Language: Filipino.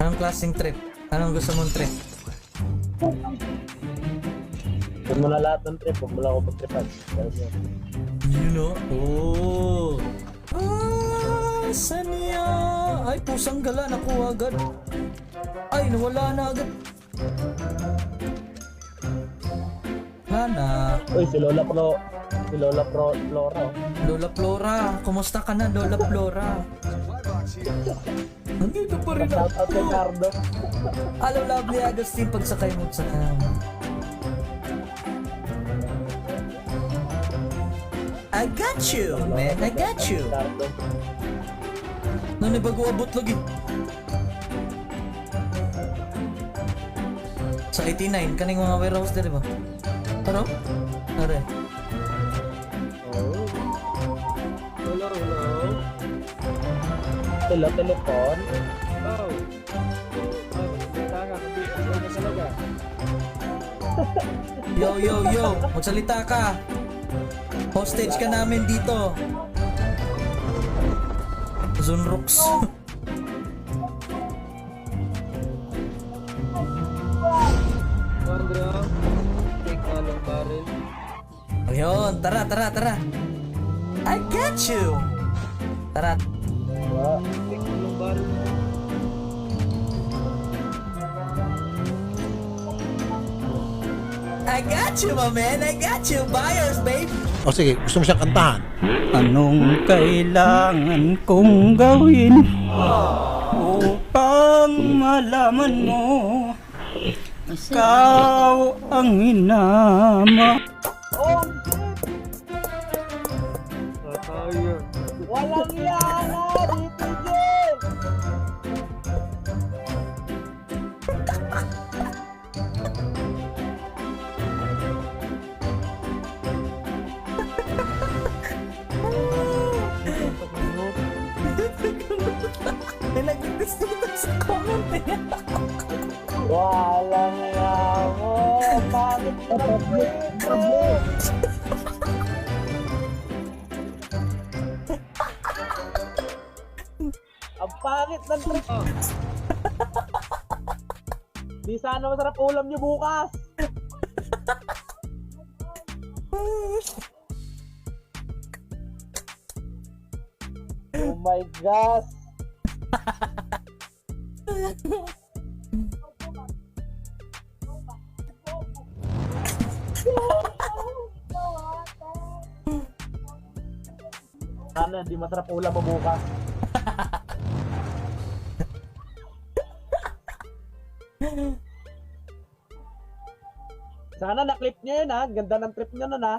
Anong klaseng trip? Anong gusto mong trip? Huwag mo na lahat ng trip, huwag mo lang ako pag-tripan. You know? Oh! Ah, sanya! Ay, pusang gala. Nakuha agad. Ay, nawala na agad. Wala na. Uy, si Lola Flora. Lola Flora. Kumusta ka na, Lola Flora? Nandito pa rin Shout out kay ako. Cardo. Hello, lovely Agustin. Pagsakay mo sa I got you, man. I got you. Cardo. Nani bago abot lagi. Sa 89, kaning mga warehouse dali ba? Ano? Are. Oh. Hello, telepon. Yo, yo, yo. Magsalita ka. Hostage ka namin dito. Zunrooks. Ayun, tara, tara, tara. I got you. Tara. I got you, my man. I got you. Buyers, babe. O sige, gusto mo siyang kantahan? Anong kailangan kong gawin upang malaman mo ikaw ang inama? Walang yana dito, Jim! May nag-gusto sa comment eh. Walang yamo! Bakit ka nag-break? Ang pangit ng trip! Di sana masarap ulam niyo bukas! Oh my gosh! Sana di masarap ulam mo bukas. Sana na-clip niya yun ha. Ganda ng trip niya nun ha.